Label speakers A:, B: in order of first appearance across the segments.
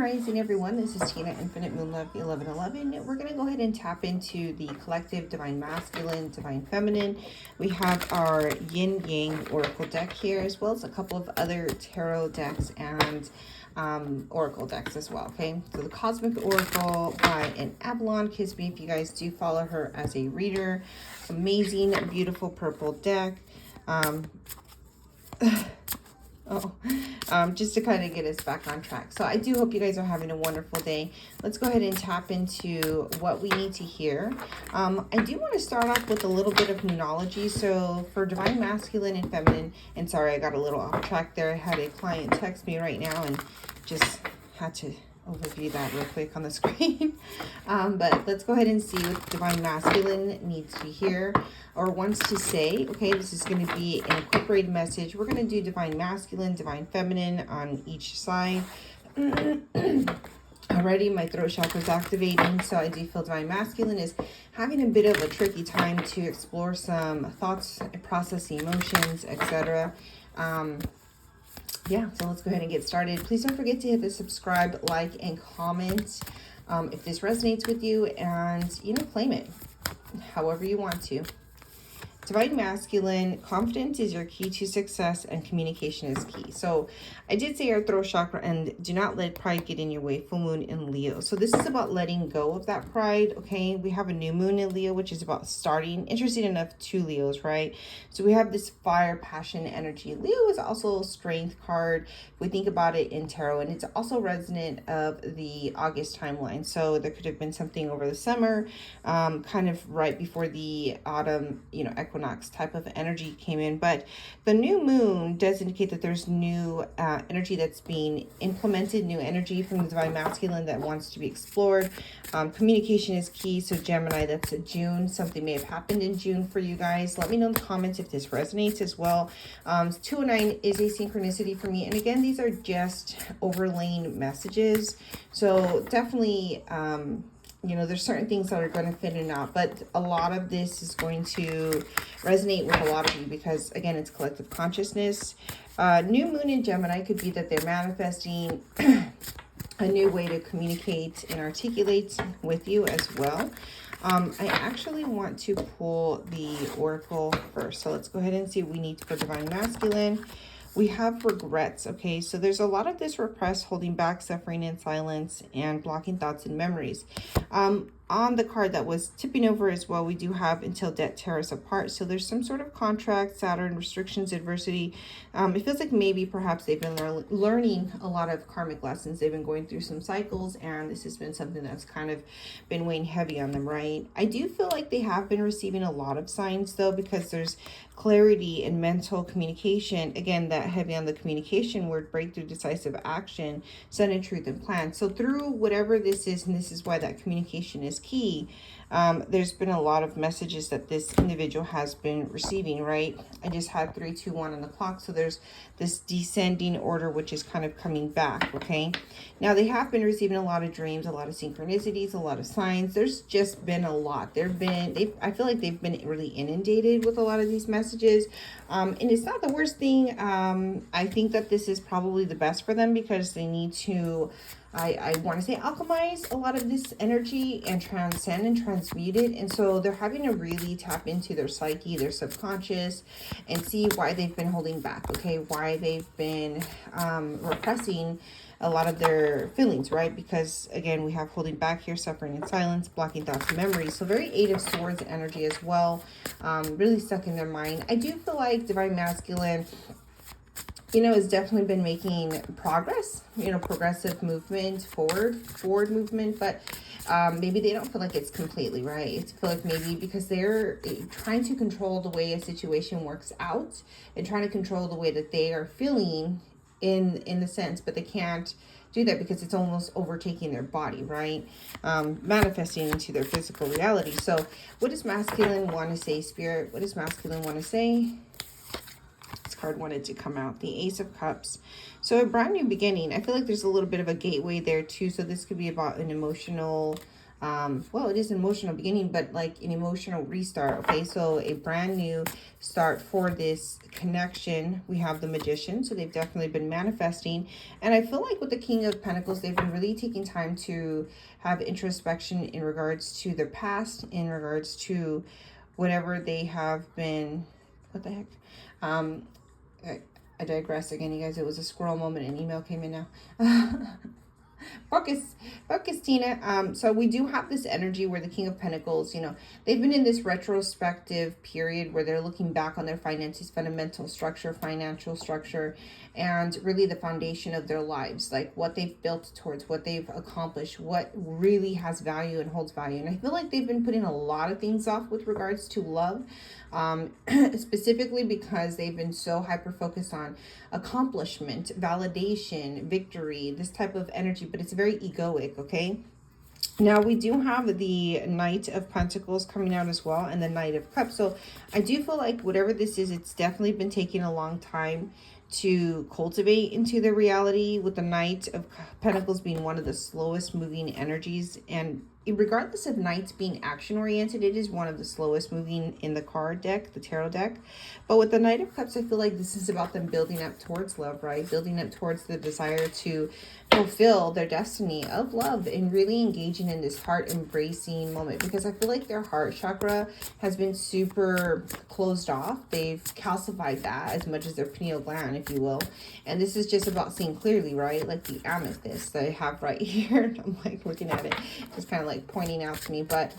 A: Rising, everyone. This is Tina, Infinite Moon Love 1111. We're going to go ahead and tap into the collective Divine Masculine, Divine Feminine. We have our Yin Yang Oracle deck here, as well as a couple of other tarot decks and Oracle decks as well, okay? So the Cosmic Oracle by an Avalon. Kiss me if you guys do follow her as a reader. Amazing, beautiful purple deck. Just to kind of get us back on track. So I do hope you guys are having a wonderful day. Let's go ahead and tap into what we need to hear. I do want to start off with a little bit of numerology. So for Divine Masculine and Feminine, and sorry, I got a little off track there. I had a client text me right now and just had to overview that real quick on the screen. But let's go ahead and see what Divine Masculine needs to hear or wants to say. Okay, this is going to be an incorporated message. We're going to do Divine Masculine, Divine Feminine on each side. Already my throat chakra is activating, so I do feel Divine Masculine is having a bit of a tricky time to explore some thoughts, process emotions, etc. Yeah, so let's go ahead and get started. Please don't forget to hit the subscribe, like, and comment if this resonates with you, and, you know, claim it however you want to. Divine Masculine, confidence is your key to success and communication is key. So I did say our throat chakra, and do not let pride get in your way. Full moon in Leo. So this is about letting go of that pride. Okay, we have a new moon in Leo, which is about starting. Interesting enough, 2 Leos, right? So we have this fire, passion, energy. Leo is also a strength card. We think about it in tarot, and it's also resonant of the August timeline. So there could have been something over the summer, kind of right before the autumn, you know, equinox type of energy came in. But the new moon does indicate that there's new energy that's being implemented, new energy from the Divine Masculine that wants to be explored. Communication is key. So Gemini, that's June. Something may have happened in June for you guys. Let me know in the comments if this resonates as well. 209 is a synchronicity for me. And again, these are just overlaying messages. So definitely, you know, there's certain things that are going to fit and not, but a lot of this is going to resonate with a lot of you because, again, it's collective consciousness. New moon in Gemini could be that they're manifesting a new way to communicate and articulate with you as well. I actually want to pull the Oracle first. So let's go ahead and see what we need for Divine Masculine. We have regrets, okay? So there's a lot of this repressed, holding back, suffering in silence, and blocking thoughts and memories. On the card that was tipping over as well, we do have until death tear us apart. So there's some sort of contract, Saturn, restrictions, adversity. It feels like maybe perhaps they've been learning a lot of karmic lessons. They've been going through some cycles, and this has been something that's kind of been weighing heavy on them, right? I do feel like they have been receiving a lot of signs, though, because there's clarity and mental communication. Again, that heavy on the communication word, breakthrough, decisive action, sun and truth and plan. So through whatever this is, and this is why that communication is key, there's been a lot of messages that this individual has been receiving, right? I just had 3, 2, 1 on the clock. So there's this descending order, which is kind of coming back, okay? Now, they have been receiving a lot of dreams, a lot of synchronicities, a lot of signs. There's just been a lot. I feel like they've been really inundated with a lot of these messages. And it's not the worst thing. I think that this is probably the best for them because they need to, I want to say, alchemize a lot of this energy and transcend and transmute it. And so they're having to really tap into their psyche, their subconscious, and see why they've been holding back, okay? Why they've been repressing a lot of their feelings, right? Because, again, we have holding back here, suffering in silence, blocking thoughts and memories. So very 8 of Swords energy as well, really stuck in their mind. I do feel like Divine Masculine, you know, has definitely been making progress, you know, progressive movement, forward movement, but maybe they don't feel like it's completely right. It's feel like maybe because they're trying to control the way a situation works out and trying to control the way that they are feeling in the sense, but they can't do that because it's almost overtaking their body, right? Manifesting into their physical reality. So what does masculine want to say, Spirit? What does masculine want to say? Card wanted to come out, the Ace of Cups. So a brand new beginning. I feel like there's a little bit of a gateway there too. So this could be about an emotional well, it is an emotional beginning, but like an emotional restart. Okay, so a brand new start for this connection. We have the Magician, so they've definitely been manifesting. And I feel like with the King of Pentacles, they've been really taking time to have introspection in regards to their past, in regards to whatever they have been. What the heck? I digress again, you guys. It was a squirrel moment. An email came in now. Focus, Tina. So we do have this energy where the King of Pentacles, you know, they've been in this retrospective period where they're looking back on their finances, fundamental structure, financial structure, and really the foundation of their lives, like what they've built towards, what they've accomplished, what really has value and holds value. And I feel like they've been putting a lot of things off with regards to love, specifically because they've been so hyper focused on accomplishment, validation, victory, this type of energy, but it's very egoic. Okay, now we do have the Knight of Pentacles coming out as well, and the Knight of Cups. So I do feel like whatever this is, it's definitely been taking a long time to cultivate into the reality, with the Knight of Pentacles being one of the slowest moving energies. And regardless of Knights being action oriented, it is one of the slowest moving in the card deck, the tarot deck. But with the Knight of Cups, I feel like this is about them building up towards love, right? Building up towards the desire to fulfill their destiny of love and really engaging in this heart embracing moment, because I feel like their heart chakra has been super closed off. They've calcified that as much as their pineal gland, if you will. And this is just about seeing clearly, right? Like the amethyst that I have right here. I'm like looking at it, just kind of like pointing out to me. But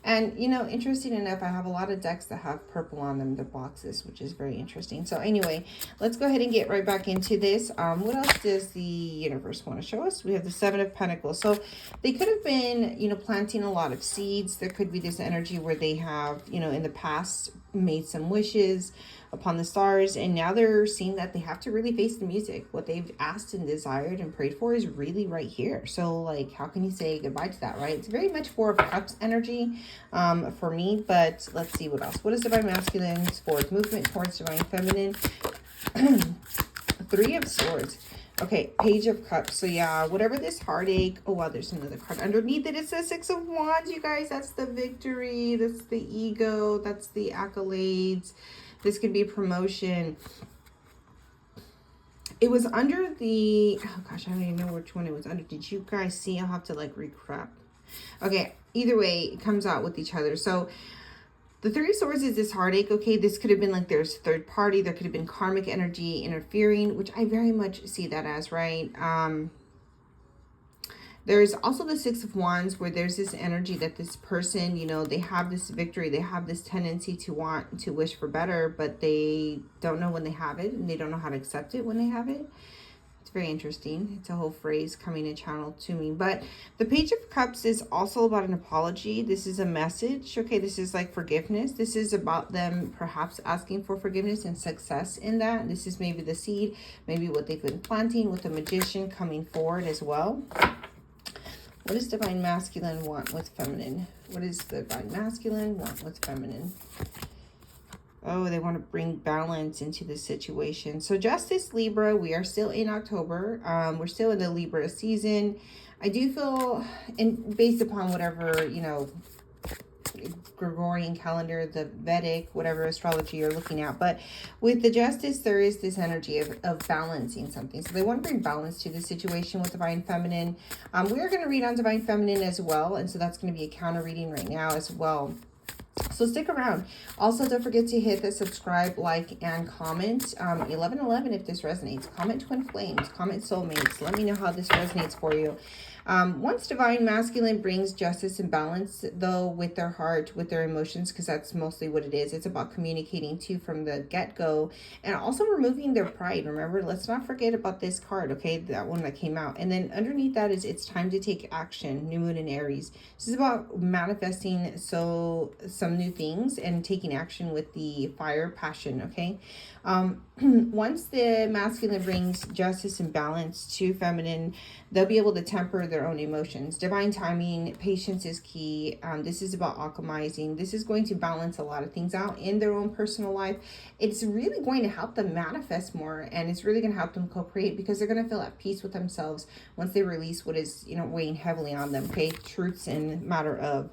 A: and you know, interesting enough, I have a lot of decks that have purple on them, the boxes, which is very interesting. So anyway, let's go ahead and get right back into this. What else does the universe want to show us? We have the Seven of Pentacles. So they could have been, you know, planting a lot of seeds. There could be this energy where they have, you know, in the past made some wishes upon the stars, and now they're seeing that they have to really face the music. What they've asked and desired and prayed for is really right here. So like, how can you say goodbye to that, right? It's very much Four of Cups energy for me. But let's see what else. What is Divine Masculine towards movement towards Divine Feminine? Three of Swords. Okay, Page of Cups. So yeah, whatever this heartache. Oh wow, there's another card underneath it. It says Six of Wands, you guys. That's the victory. That's the ego. That's the accolades. This could be promotion. It was under the, oh gosh, I don't even know which one it was under. Did you guys see? I'll have to like recrap. Okay, either way, it comes out with each other. So the Three of Swords is this heartache. Okay, this could have been like there's third party. There could have been karmic energy interfering, which I very much see that as, right? There's also the Six of Wands, where there's this energy that this person, you know, they have this victory. They have this tendency to want to wish for better, but they don't know when they have it, and they don't know how to accept it when they have it. It's very interesting. It's a whole phrase coming in channel to me. But the Page of Cups is also about an apology. This is a message. Okay, this is like forgiveness. This is about them perhaps asking for forgiveness and success in that. This is maybe the seed, maybe what they've been planting with the Magician coming forward as well. What does Divine Masculine want with Feminine? What does Divine Masculine want with Feminine? Oh, they want to bring balance into the situation. So Justice, Libra, we are still in October. We're still in the Libra season. I do feel, and based upon whatever, you know, Gregorian calendar, the Vedic, whatever astrology you're looking at. But with the Justice, there is this energy of balancing something. So they want to bring balance to the situation with Divine Feminine. We are going to read on Divine Feminine as well. And so that's going to be a counter reading right now as well. So stick around. Also, don't forget to hit the subscribe, like, and comment. 1111 if this resonates. Comment Twin Flames. Comment Soulmates. Let me know how this resonates for you. Once Divine Masculine brings justice and balance, though, with their heart, with their emotions, because that's mostly what it is. It's about communicating too from the get-go, and also removing their pride. Remember, let's not forget about this card, okay? That one that came out. And then underneath that is it's time to take action. New Moon in Aries. This is about manifesting some new things and taking action with the fire passion, okay? Once the masculine brings justice and balance to feminine, they'll be able to temper their own emotions. Divine timing, patience is key. This is about alchemizing. This is going to balance a lot of things out in their own personal life. It's really going to help them manifest more, and it's really going to help them co-create, because they're going to feel at peace with themselves once they release what is, you know, weighing heavily on them. Okay, truths in matter of.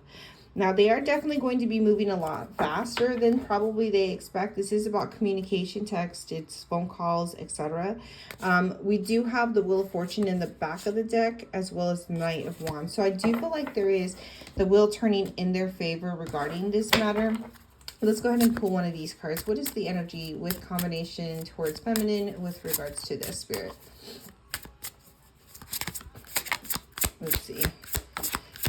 A: Now, they are definitely going to be moving a lot faster than probably they expect. This is about communication, text, it's phone calls, etc. We do have the Wheel of Fortune in the back of the deck, as well as the Knight of Wands. So I do feel like there is the wheel turning in their favor regarding this matter. Let's go ahead and pull one of these cards. What is the energy with combination towards feminine with regards to this, Spirit? Let's see.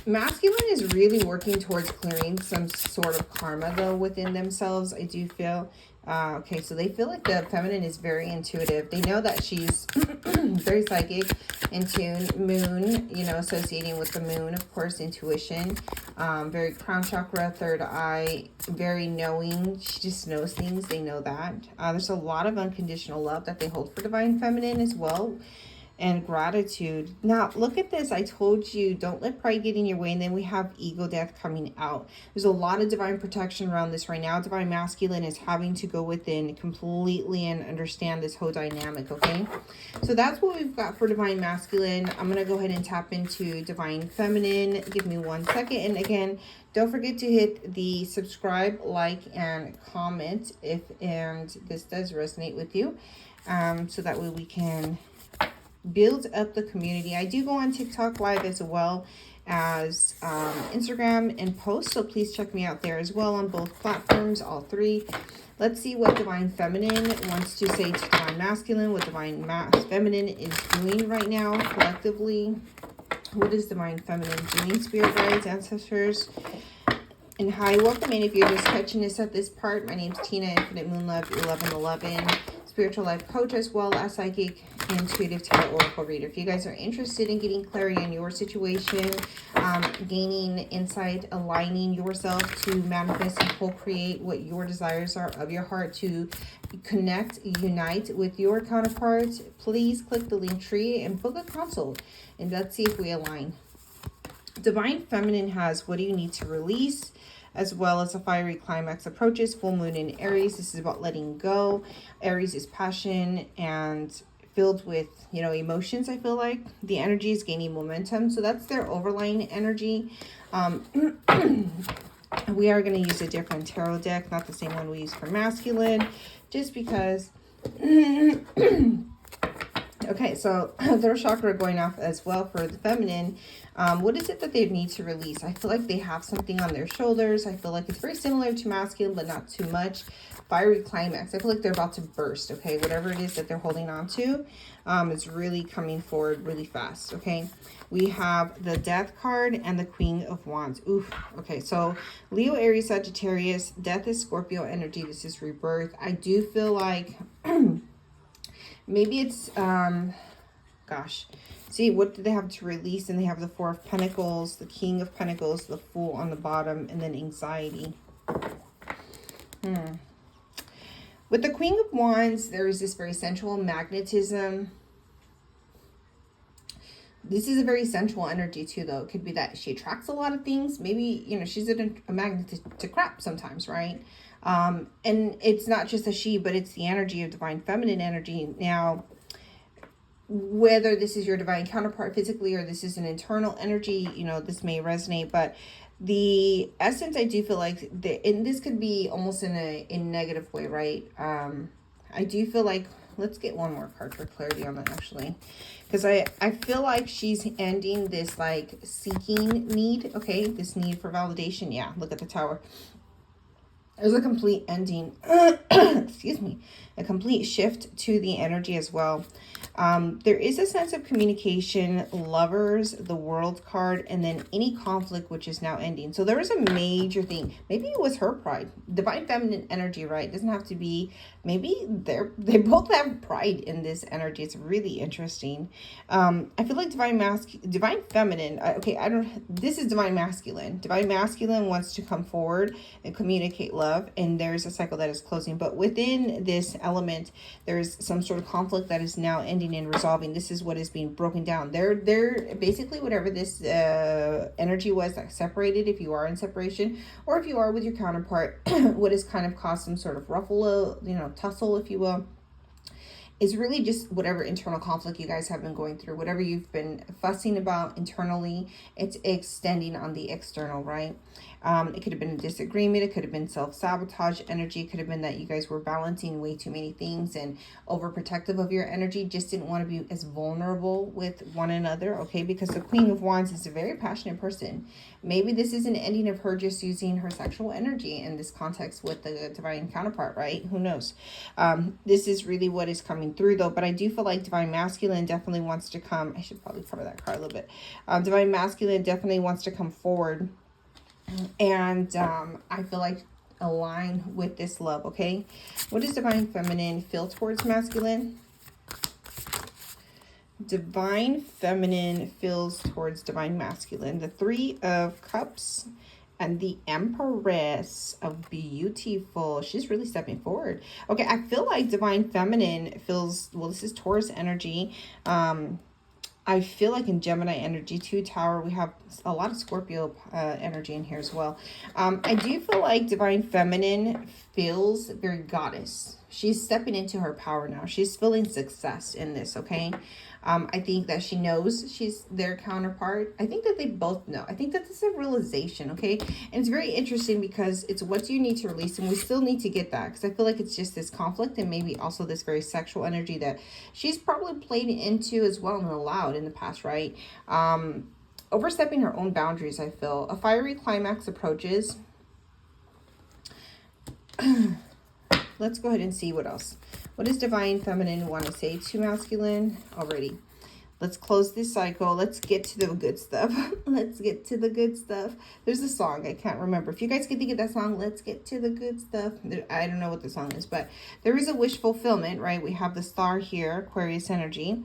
A: Masculine is really working towards clearing some sort of karma, though, within themselves, I do feel. Okay, so they feel like the feminine is very intuitive. They know that she's very psychic, in tune. Moon, you know, associating with the moon, of course, intuition. Very crown chakra, third eye, very knowing. She just knows things. They know that. There's a lot of unconditional love that they hold for divine feminine as well. And gratitude. Now, look at this. I told you, don't let pride get in your way. And then we have ego death coming out. There's a lot of divine protection around this right now. Divine masculine is having to go within completely and understand this whole dynamic, okay? So that's what we've got for divine masculine. I'm going to go ahead and tap into divine feminine. Give me 1 second. And again, don't forget to hit the subscribe, like, and comment if this does resonate with you. So that way we can build up the community. I do go on TikTok live as well as Instagram and post, so please check me out there as well on both platforms, all three. Let's see what divine feminine wants to say to divine masculine, what divine feminine is doing right now collectively. What is divine feminine doing, spirit guides, ancestors? And hi, welcome in if you're just catching us at this part. My name's Tina, Infinite Moon Love 1111, spiritual life coach, as well as psychic intuitive tarot oracle reader. If you guys are interested in getting clarity on your situation, gaining insight, aligning yourself to manifest and co-create what your desires are of your heart, to connect, unite with your counterparts, please click the Linktree and book a consult, and let's see if we align. Divine feminine has what do you need to release, as well as a fiery climax approaches. Full moon in Aries. This is about letting go. Aries is passion and filled with, you know, emotions. I feel like the energy is gaining momentum, so that's their overlying energy. We are going to use a different tarot deck, not the same one we use for masculine, just because okay, so their chakra going off as well for the feminine. What is it that they need to release? I feel like they have something on their shoulders. I feel like it's very similar to masculine, but not too much. Fiery climax. I feel like they're about to burst, okay? Whatever it is that they're holding on to is really coming forward really fast, okay? We have the Death card and the Queen of Wands. Oof. Okay, so Leo, Aries, Sagittarius. Death is Scorpio energy. This is rebirth. I do feel like maybe it's, gosh. See, what do they have to release? And they have the Four of Pentacles, the King of Pentacles, the Fool on the bottom, and then anxiety. With the Queen of Wands, there is this very sensual magnetism. This is a very sensual energy too, though. It could be that she attracts a lot of things. Maybe, you know, she's a magnet to crap sometimes, right? And it's not just a she, but it's the energy of divine feminine energy. Now, whether this is your divine counterpart physically or this is an internal energy, you know, this may resonate, but the essence, I do feel like, and this could be almost in a negative way, right? I do feel like, let's get one more card for clarity on that, actually. Because I feel like she's ending this, like, seeking need, okay? This need for validation. Yeah, look at the Tower. There's a complete ending, excuse me, a complete shift to the energy as well. There is a sense of communication, Lovers, the World card, and then any conflict, which is now ending. So there is a major thing. Maybe it was her pride. Divine feminine energy, right? It doesn't have to be, maybe they both have pride in this energy. It's really interesting. I feel like divine feminine, okay, this is divine masculine. Divine masculine wants to come forward and communicate love love, and there's a cycle that is closing. But within this element, there's some sort of conflict that is now ending and resolving. This is what is being broken down. They're basically, whatever this energy was that separated, if you are in separation, or if you are with your counterpart, what has kind of caused some sort of ruffle, tussle, if you will, is really just whatever internal conflict you guys have been going through, whatever you've been fussing about internally, it's extending on the external, right? It could have been a disagreement. It could have been self-sabotage energy. It could have been that you guys were balancing way too many things and overprotective of your energy, just didn't want to be as vulnerable with one another, okay? Because the Queen of Wands is a very passionate person. Maybe this is an ending of her just using her sexual energy in this context with the divine counterpart, right? Who knows? This is really what is coming through, though. But I do feel like divine masculine definitely wants to come. I should probably cover that card a little bit. Divine masculine definitely wants to come forward, and I feel like align with this love, okay? What does divine feminine feel towards masculine? Divine feminine feels towards divine masculine the Three of Cups and the Empress of Beautiful. She's really stepping forward. Okay, I feel like divine feminine feels, well, this is Taurus energy. I feel like in Gemini energy, 2 Tower, we have a lot of Scorpio energy in here as well. I do feel like divine feminine feels very goddess. She's stepping into her power now. She's feeling success in this, okay? I think that she knows she's their counterpart. I think that they both know. I think that this is a realization, okay? And it's very interesting because it's what do you need to release, and we still need to get that, because I feel like it's just this conflict and maybe also this very sexual energy that she's probably played into as well and allowed in the past, right? Overstepping her own boundaries, I feel. A fiery climax approaches. Let's go ahead and see what else. What does divine feminine want to say to masculine? Already. Let's close this cycle. Let's get to the good stuff. Let's get to the good stuff. There's a song. I can't remember. If you guys can think of that song, let's get to the good stuff. I don't know what the song is, but there is a wish fulfillment, right? We have the star here, Aquarius energy.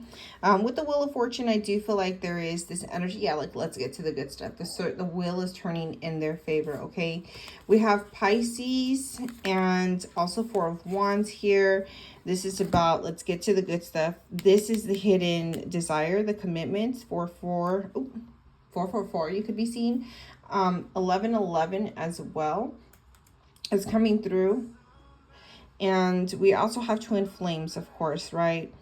A: With the Wheel of Fortune, I do feel like there is this energy. Yeah, like let's get to the good stuff. The wheel is turning in their favor, okay? We have Pisces and also Four of Wands here. This is about, let's get to the good stuff. This is the hidden desire, the commitments. 444, you could be seeing. 1111 as well is coming through. And we also have twin flames, of course, right?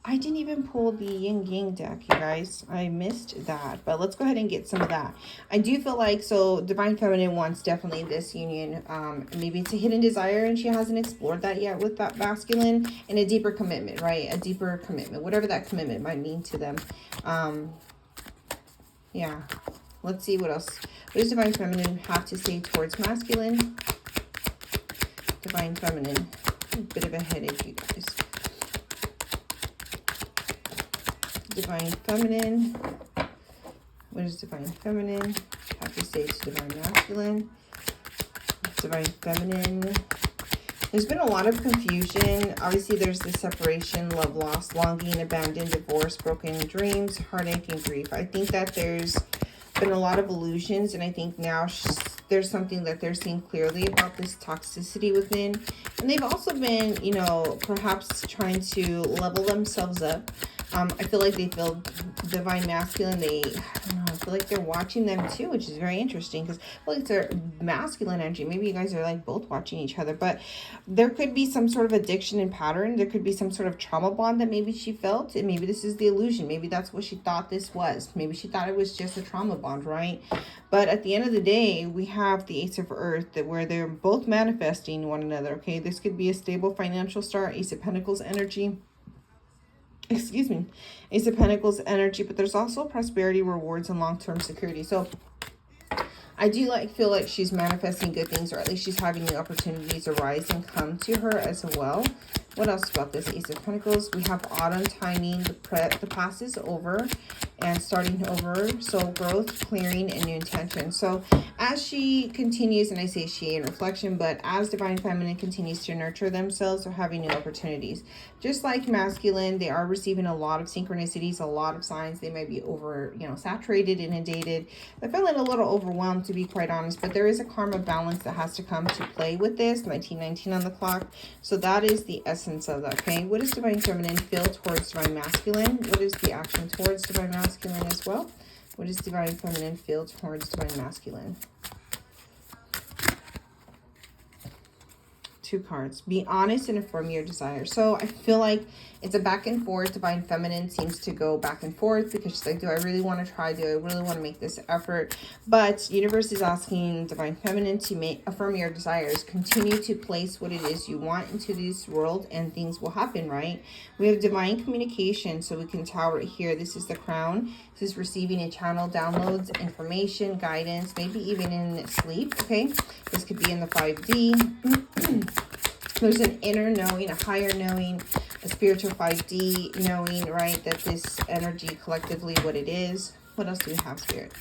A: I didn't even pull the yin yang deck, you guys. I missed that, but let's go ahead and get some of that. I do feel like, so divine feminine wants definitely this union. Maybe it's a hidden desire and she hasn't explored that yet with that masculine, and a deeper commitment, right? A deeper commitment, whatever that commitment might mean to them. Yeah, let's see what else. What does divine feminine have to say towards masculine? Divine feminine, a bit of a headache, you guys. Divine feminine. What does divine feminine have to say to divine masculine? Divine feminine. There's been a lot of confusion. Obviously, there's the separation, love lost, longing, abandoned, divorce, broken dreams, heartache, and grief. I think that there's been a lot of illusions, and I think now there's something that they're seeing clearly about this toxicity within. And they've also been, you know, perhaps trying to level themselves up. I feel like they feel divine masculine. I don't know, I feel like they're watching them too, which is very interesting because I feel like it's their masculine energy. Maybe you guys are like both watching each other, but there could be some sort of addiction and pattern. There could be some sort of trauma bond that maybe she felt, and maybe this is the illusion. Maybe that's what she thought this was. Maybe she thought it was just a trauma bond, right? But at the end of the day, we have the Ace of Earth where they're both manifesting one another, okay? This could be a stable financial start, Ace of Pentacles energy. Excuse me, Ace of Pentacles energy, but there's also prosperity, rewards, and long-term security. So I do feel like she's manifesting good things, or at least she's having the opportunities arise and come to her as well. What else about this Ace of Pentacles? We have autumn timing. The past is over and starting over. Soul growth, clearing, and new intention. So as she continues, and I say she in reflection, but as Divine Feminine continues to nurture themselves, they're having new opportunities. Just like masculine, they are receiving a lot of synchronicities, a lot of signs. They might be over, saturated, inundated. They're feeling a little overwhelmed, to be quite honest, but there is a karma balance that has to come to play with this. 1919 on the clock. So that is the essence of that, okay? What does Divine Feminine feel towards Divine Masculine? What is the action towards Divine Masculine as well? What does Divine Feminine feel towards Divine Masculine? 2 cards. Be honest and affirm your desire. So I feel like it's a back and forth. Divine Feminine seems to go back and forth because she's like, do I really want to try? Do I really want to make this effort? But universe is asking Divine Feminine to affirm your desires. Continue to place what it is you want into this world and things will happen, right? We have divine communication. So we can tell right here, this is the crown. This is receiving a channel, downloads, information, guidance, maybe even in sleep, okay? This could be in the 5D. There's an inner knowing, a higher knowing, a spiritual 5D knowing, right? That this energy collectively, what it is. What else do we have, Spirit?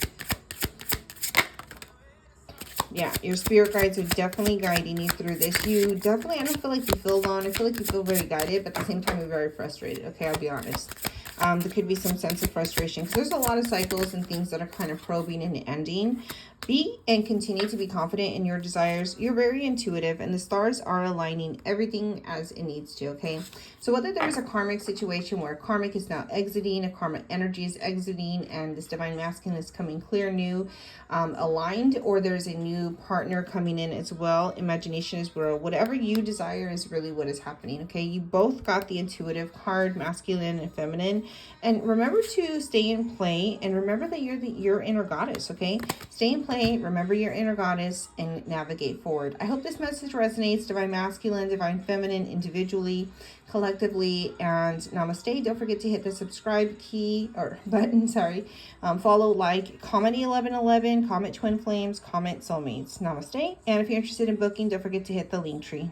A: Yeah, your spirit guides are definitely guiding you through this. You definitely, I don't feel like you feel alone. I feel like you feel very guided, but at the same time, you're very frustrated. Okay, I'll be honest. There could be some sense of frustration because there's a lot of cycles and things that are kind of probing and ending. Be and continue to be confident in your desires. You're very intuitive and the stars are aligning everything as it needs to, okay? So whether there's a karmic situation where karmic is now exiting, a karmic energy is exiting, and this Divine Masculine is coming clear, new, aligned, or there's a new partner coming in as well. Imagination is where whatever you desire is really what is happening, okay? You both got the intuitive card, masculine and feminine. And remember to stay in play and remember that you're your inner goddess, okay? Stay in play, remember your inner goddess, and navigate forward. I hope this message resonates. Divine Masculine, Divine Feminine, individually, collectively, and namaste. Don't forget to hit the subscribe key or button, sorry. Follow, like, comment 1111, comment twin flames, comment soulmates. Namaste. And if you're interested in booking, don't forget to hit the link tree.